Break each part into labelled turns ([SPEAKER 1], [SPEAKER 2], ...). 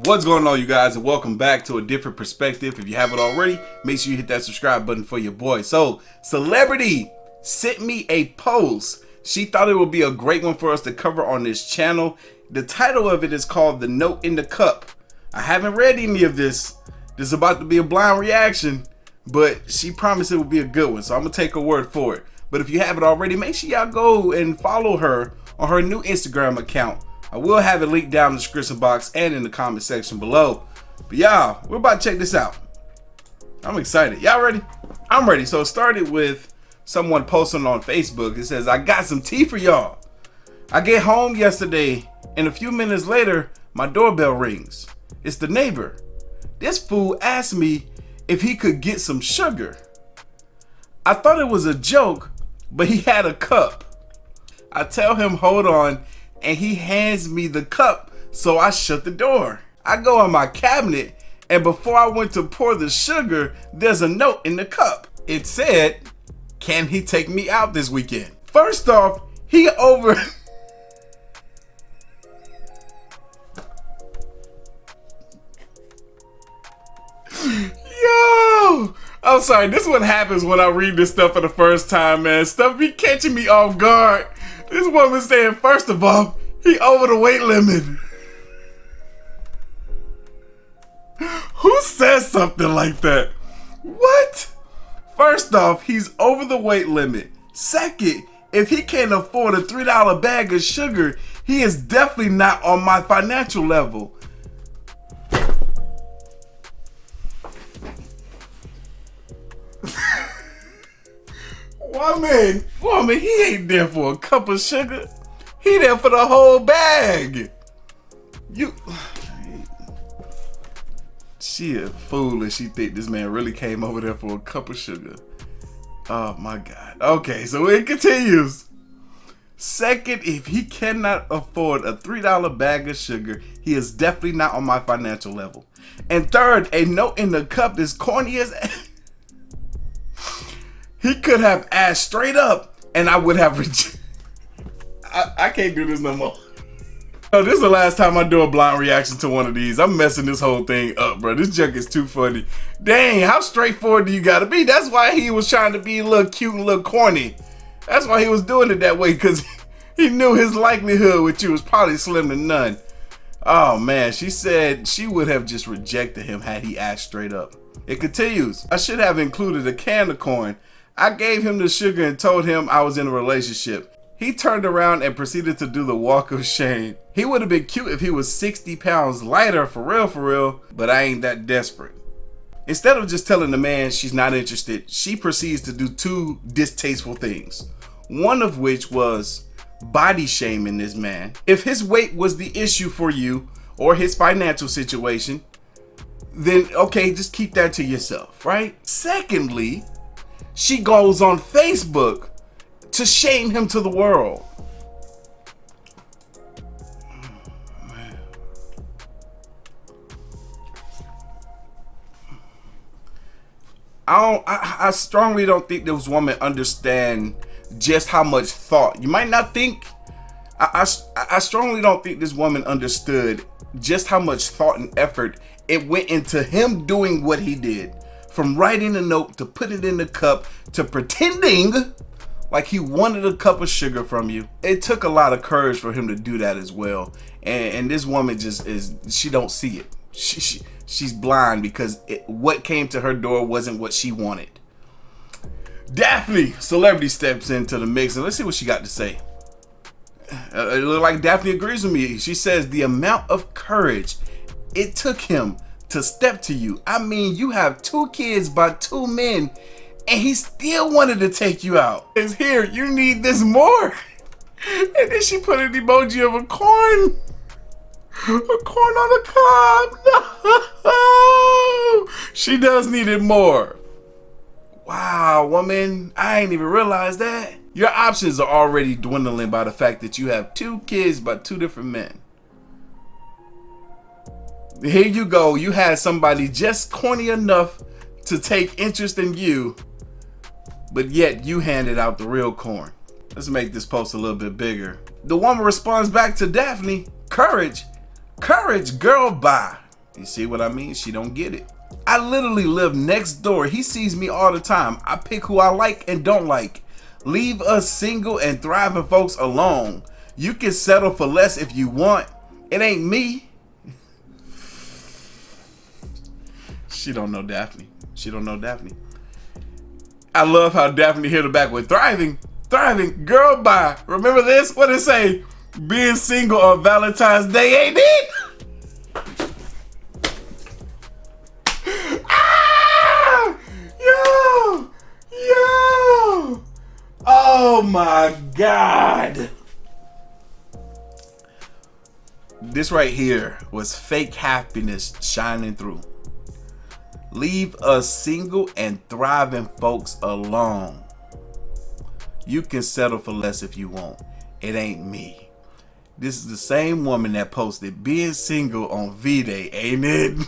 [SPEAKER 1] What's going on, you guys, and welcome back to a different perspective. If you haven't already, make sure you hit that subscribe button for your boy. So, celebrity sent me a post. She thought it would be a great one for us to cover on this channel. The title of it is called The Note in the Cup. I haven't read any of this. This is about to be a blind reaction, but she promised it would be a good one, so I'm gonna take her word for it. But if you haven't already, make sure y'all go and follow her on her new Instagram account. I will have it linked down in the description box and in the comment section below. But y'all, we're about to check this out. I'm excited. Y'all ready? I'm ready. So it started with someone posting on Facebook. It says, I got some tea for y'all. I get home yesterday and a few minutes later, my doorbell rings. It's the neighbor. This fool asked me if he could get some sugar. I thought it was a joke, but he had a cup. I tell him, hold on, and he hands me the cup, so I shut the door. I go in my cabinet, and before I went to pour the sugar, there's a note in the cup. It said, can he take me out this weekend? First off, he over... Yo! I'm sorry, this is what happens when I read this stuff for the first time, man. Stuff be catching me off guard. This woman saying, first of all, he over the weight limit. Who says something like that? What? First off, he's over the weight limit. Second, if he can't afford a $3 bag of sugar, he is definitely not on my financial level. Woman, he ain't there for a cup of sugar. He there for the whole bag. She a fool if she think this man really came over there for a cup of sugar. Oh my God. Okay, so it continues. Second, if he cannot afford a $3 bag of sugar, he is definitely not on my financial level. And third, a note in the cup is corny as he could have asked straight up, and I would have rejected. I can't do this no more. Oh, this is the last time I do a blind reaction to one of these. I'm messing this whole thing up, bro. This junk is too funny. Dang, how straightforward do you gotta be? That's why he was trying to be a little cute and a little corny. That's why he was doing it that way, because he knew his likelihood with you was probably slim to none. Oh man, she said she would have just rejected him had he asked straight up. It continues. I should have included a can of corn. I gave him the sugar and told him I was in a relationship. He turned around and proceeded to do the walk of shame. He would have been cute if he was 60 pounds lighter, for real, but I ain't that desperate. Instead of just telling the man she's not interested, she proceeds to do two distasteful things. One of which was body shaming this man. If his weight was the issue for you or his financial situation, then okay, just keep that to yourself, right? Secondly, she goes on Facebook to shame him to the world. I strongly don't think this woman understand just how much thought. You might not think, I strongly don't think this woman understood just how much thought and effort it went into him doing what he did. From writing a note to put it in the cup to pretending like he wanted a cup of sugar from you. It took a lot of courage for him to do that as well. And this woman just she don't see it. She's blind because what came to her door wasn't what she wanted. Daphne, celebrity, steps into the mix, and let's see what she got to say. It looks like Daphne agrees with me. She says the amount of courage it took him to step to you. I mean, you have 2 kids by 2 men, and he still wanted to take you out. It's here, you need this more. And then she put an emoji of a corn on the cob. No, she does need it more. Wow, woman, I ain't even realized that. Your options are already dwindling by the fact that you have 2 kids by 2 different men. Here you go, you had somebody just corny enough to take interest in you, but yet you handed out the real corn. Let's make this post a little bit bigger. The woman responds back to Daphne, courage, girl, bye. You see what I mean? She don't get it. I literally live next door. He sees me all the time. I pick who I like and don't like. Leave us single and thriving folks alone. You can settle for less if you want. It ain't me. She don't know Daphne. She don't know Daphne. I love how Daphne hit her back with thriving. Thriving. Girl, bye. Remember this? What did it say? Being single on Valentine's Day, ain't it? Ah! Yo! Oh my God. This right here was fake happiness shining through. Leave us single and thriving folks alone. You can settle for less if you want. It ain't me. This is the same woman that posted being single on V-Day, ain't it?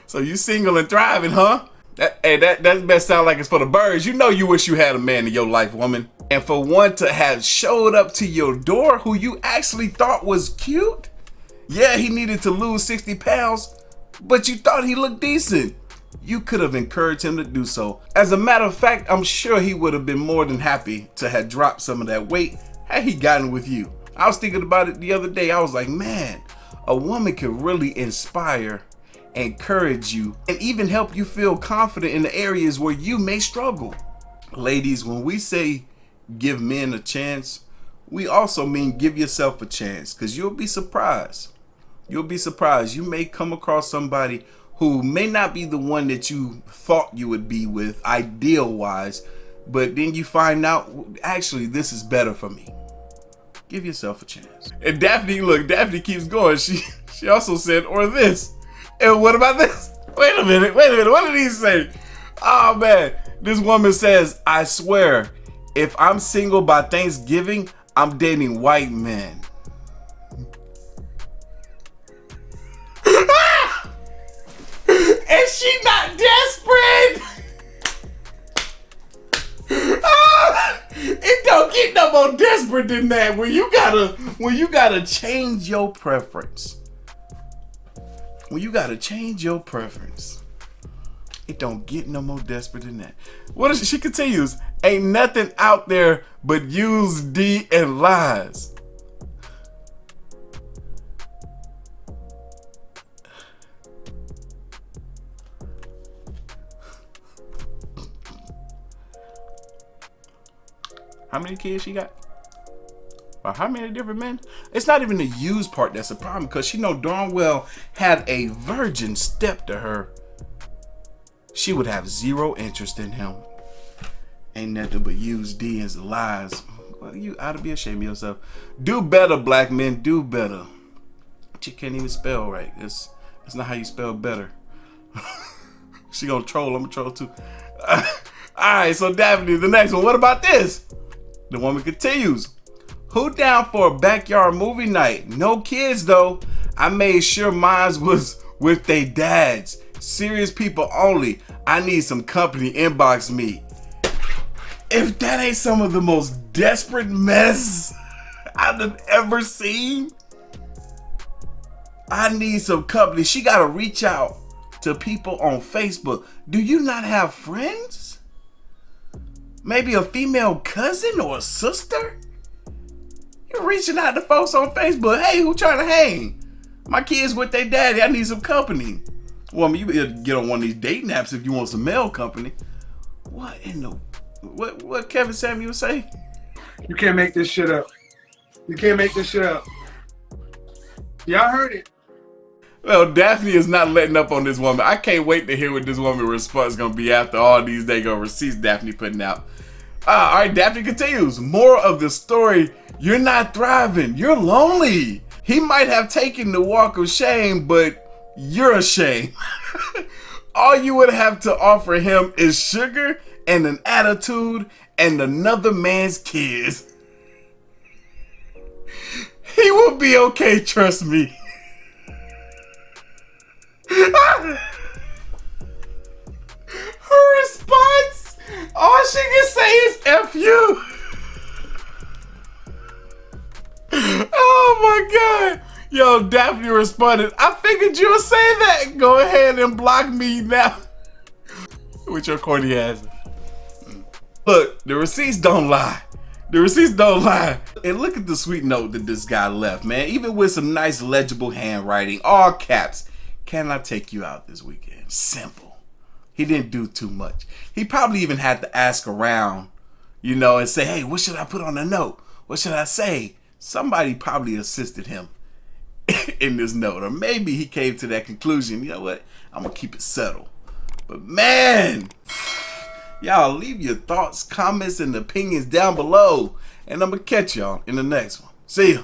[SPEAKER 1] So you single and thriving, huh? That best sound like it's for the birds. You know you wish you had a man in your life, woman. And for one to have showed up to your door who you actually thought was cute. Yeah, he needed to lose 60 pounds, but you thought he looked decent. You could have encouraged him to do so. As a matter of fact, I'm sure he would have been more than happy to have dropped some of that weight had he gotten with you. I was thinking about it the other day. I was like, man, a woman can really inspire, encourage you, and even help you feel confident in the areas where you may struggle. Ladies, when we say give men a chance, we also mean give yourself a chance, because you'll be surprised. You'll be surprised. You may come across somebody who may not be the one that you thought you would be with ideal wise, but then you find out, actually, this is better for me. Give yourself a chance. And Daphne, look, Daphne keeps going. She also said, or this. And what about this? Wait a minute. What did he say? Oh man, this woman says, I swear, if I'm single by Thanksgiving, I'm dating white men. Is she not desperate? It don't get no more desperate than that. When you gotta change your preference. When you gotta change your preference, it don't get no more desperate than that. What is she continues? Ain't nothing out there but use D and lies. How many kids she got? Or how many different men? It's not even the use part that's the problem, because she know darn well had a virgin step to her, she would have zero interest in him. Ain't nothing but use D and lies. Well, you ought to be ashamed of yourself. Do better, black men. Do better. She can't even spell right. It's not how you spell better. She gonna troll. I'm gonna troll too. All right, so Daphne, the next one. What about this? The woman continues. Who down for a backyard movie night? No kids though. I made sure mine was with they dads. Serious people only. I need some company. Inbox me. If that ain't some of the most desperate mess I've ever seen, I need some company. She gotta reach out to people on Facebook. Do you not have friends? Maybe a female cousin or a sister? You're reaching out to folks on Facebook. Hey, who trying to hang? My kids with their daddy. I need some company. Well, I mean, you better get on one of these dating apps if you want some male company. What in the... What Kevin Samuel say?
[SPEAKER 2] You can't make this shit up. You can't make this shit up. Y'all heard it.
[SPEAKER 1] Well, Daphne is not letting up on this woman. I can't wait to hear what this woman's response is going to be after all these daggone receipts Daphne putting out. All right, Daphne continues. More of the story. You're not thriving. You're lonely. He might have taken the walk of shame, but you're ashamed. All you would have to offer him is sugar and an attitude and another man's kids. He will be okay, trust me. Her response, all she can say is F you. Oh my God. Yo, Daphne responded, I figured you would say that. Go ahead and block me now. With your corny ass. Look, the receipts don't lie. The receipts don't lie. And look at the sweet note that this guy left, man. Even with some nice legible handwriting, all caps. Can I take you out this weekend? Simple. He didn't do too much. He probably even had to ask around, you know, and say, hey, what should I put on the note? What should I say? Somebody probably assisted him in this note. Or maybe he came to that conclusion, you know what? I'm going to keep it subtle. But man, y'all leave your thoughts, comments, and opinions down below. And I'm going to catch y'all in the next one. See ya.